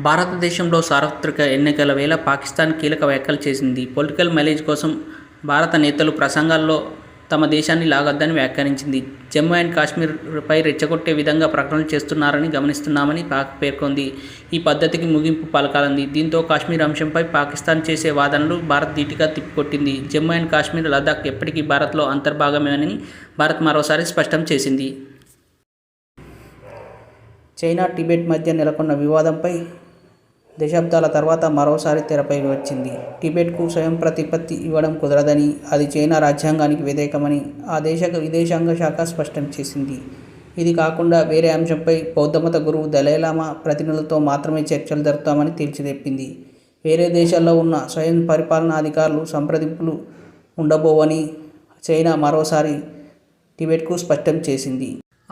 భారతదేశంలో సార్వత్రిక ఎన్నికల వేళ పాకిస్తాన్ కీలక వ్యాఖ్యలు చేసింది. పొలిటికల్ మైలేజ్ కోసం భారత నేతలు ప్రసంగాల్లో తమ దేశాన్ని లాగొద్దని వ్యాఖ్యానించింది. జమ్మూ అండ్ కాశ్మీర్పై రెచ్చగొట్టే విధంగా ప్రకటనలు చేస్తున్నారని గమనిస్తున్నామని పాక్ పేర్కొంది. ఈ పద్ధతికి ముగింపు పలకాలంది. దీంతో కాశ్మీర్ అంశంపై పాకిస్తాన్ చేసే వాదనలు భారత్ ధీటుగా తిప్పికొట్టింది. జమ్మూ అండ్ కాశ్మీర్, లద్దాఖ్ ఎప్పటికీ భారత్లో అంతర్భాగమేనని భారత్ మరోసారి స్పష్టం చేసింది. చైనా, టిబెట్ మధ్య నెలకొన్న వివాదంపై దశాబ్దాల తర్వాత మరోసారి తెరపై వచ్చింది. టిబెట్కు స్వయంప్రతిపత్తి ఇవ్వడం కుదరదని, అది చైనా రాజ్యాంగానికి వ్యతిరేకమని ఆ దేశ విదేశాంగ శాఖ స్పష్టం చేసింది. ఇది కాకుండా వేరే అంశంపై బౌద్ధమత గురువు దలైలామా ప్రతినిధులతో మాత్రమే చర్చలు జరుపుతామని తేల్చిచెప్పింది. వేరే దేశాల్లో ఉన్న స్వయం పరిపాలనా అధికారులు సంప్రదింపులు ఉండబోవని చైనా మరోసారి టిబెట్కు స్పష్టం చేసింది.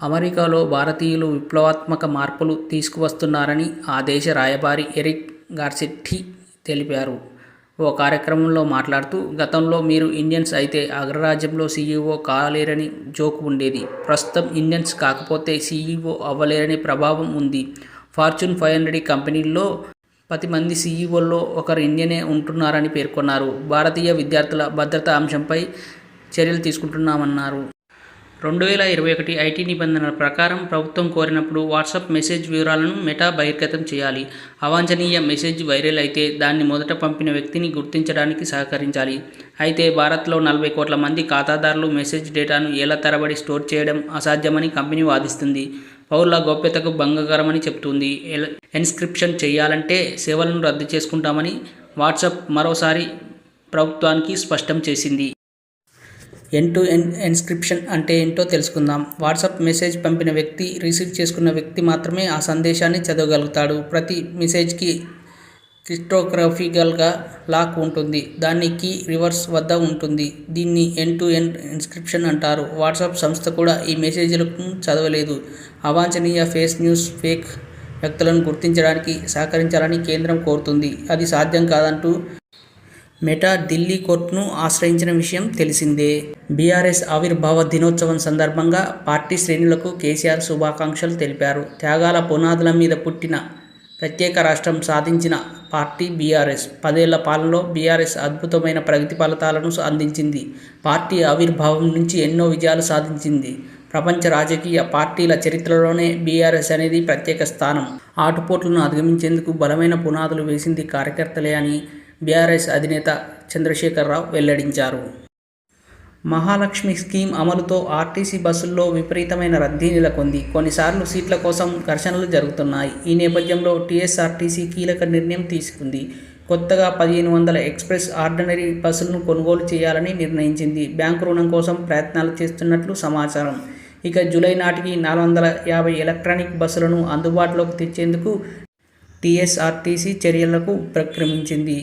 అమెరికాలో భారతీయులు విప్లవాత్మక మార్పులు తీసుకువస్తున్నారని ఆ దేశ రాయబారి ఎరిక్ గార్సెట్టి తెలిపారు. ఓ కార్యక్రమంలో మాట్లాడుతూ, గతంలో మీరు ఇండియన్స్ అయితే అగ్రరాజ్యంలో సీఈఓ కాలేరని జోక్ ఉండేది. ప్రస్తుతం ఇండియన్స్ కాకపోతే సీఈఓ అవ్వలేరనే ప్రభావం ఉంది. ఫార్చ్యూన్ 500 కంపెనీల్లో 10 మంది సీఈఓల్లో ఒకరు ఇండియనే ఉంటున్నారని పేర్కొన్నారు. భారతీయ విద్యార్థుల భద్రతా అంశంపై చర్యలు తీసుకుంటున్నామన్నారు. 2021 ఐటీ నిబంధనల ప్రకారం ప్రభుత్వం కోరినప్పుడు వాట్సాప్ మెసేజ్ వివరాలను మెటా బహిర్గతం చేయాలి. అవాంఛనీయ మెసేజ్ వైరల్ అయితే దాన్ని మొదట పంపిన వ్యక్తిని గుర్తించడానికి సహకరించాలి. అయితే భారత్లో 40 కోట్ల మంది ఖాతాదారులు మెసేజ్ డేటాను ఏళ్ల తరబడి స్టోర్ చేయడం అసాధ్యమని కంపెనీ వాదిస్తుంది. పౌరుల గోప్యతకు భంగకరమని చెబుతుంది. ఎన్క్రిప్షన్ చేయాలంటే సేవలను రద్దు చేసుకుంటామని వాట్సాప్ మరోసారి ప్రభుత్వానికి స్పష్టం చేసింది. ఎండ్-టు-ఎండ్ ఎన్క్రిప్షన్ అంటే ఏంటో తెలుసుకుందాం. వాట్సాప్ మెసేజ్ పంపిన వ్యక్తి, రిసీవ్ చేసుకున్న వ్యక్తి మాత్రమే ఆ సందేశాన్ని చదవగలుగుతాడు. ప్రతి మెసేజ్కి క్రిప్టోగ్రాఫికల్గా లాక్ ఉంటుంది. దాని కీ రివర్స్ వద్ద ఉంటుంది. దీన్ని ఎండ్-టు-ఎండ్ ఎన్క్రిప్షన్ అంటారు. వాట్సాప్ సంస్థ కూడా ఈ మెసేజ్లను చదవలేదు. అవాంఛనీయ ఫేక్ న్యూస్, ఫేక్ వ్యక్తులను గుర్తించడానికి సహకరించాలని కేంద్రం కోరుతుంది. అది సాధ్యం కాదంటూ మెటా ఢిల్లీ కోర్టును ఆశ్రయించిన విషయం తెలిసిందే. బీఆర్ఎస్ ఆవిర్భావ దినోత్సవం సందర్భంగా పార్టీ శ్రేణులకు కేసీఆర్ శుభాకాంక్షలు తెలిపారు. త్యాగాల పునాదుల మీద పుట్టిన ప్రత్యేక రాష్ట్రం సాధించిన పార్టీ బీఆర్ఎస్. 10 ఏళ్ల పాలనలో బీఆర్ఎస్ అద్భుతమైన ప్రగతి ఫలితాలను అందించింది. పార్టీ ఆవిర్భావం నుంచి ఎన్నో విజయాలు సాధించింది. ప్రపంచ రాజకీయ పార్టీల చరిత్రలోనే బీఆర్ఎస్ అనేది ప్రత్యేక స్థానం. ఆటుపోట్లను అధిగమించేందుకు బలమైన పునాదులు వేసింది కార్యకర్తలే అని బీఆర్ఎస్ అధినేత చంద్రశేఖరరావు వెల్లడించారు. మహాలక్ష్మి స్కీమ్ అమలుతో ఆర్టీసీ బస్సుల్లో విపరీతమైన రద్దీ నెలకొంది. కొన్నిసార్లు సీట్ల కోసం ఘర్షణలు జరుగుతున్నాయి. ఈ నేపథ్యంలో టీఎస్ఆర్టీసీ కీలక నిర్ణయం తీసుకుంది. కొత్తగా 1500 ఎక్స్ప్రెస్ ఆర్డినరీ బస్సులను కొనుగోలు చేయాలని నిర్ణయించింది. బ్యాంకు రుణం కోసం ప్రయత్నాలు చేస్తున్నట్లు సమాచారం. ఇక జూలై నాటికి 450 ఎలక్ట్రానిక్ బస్సులను అందుబాటులోకి తెచ్చేందుకు టీఎస్ఆర్టీసీ చర్యలకు ఉపక్రమించింది.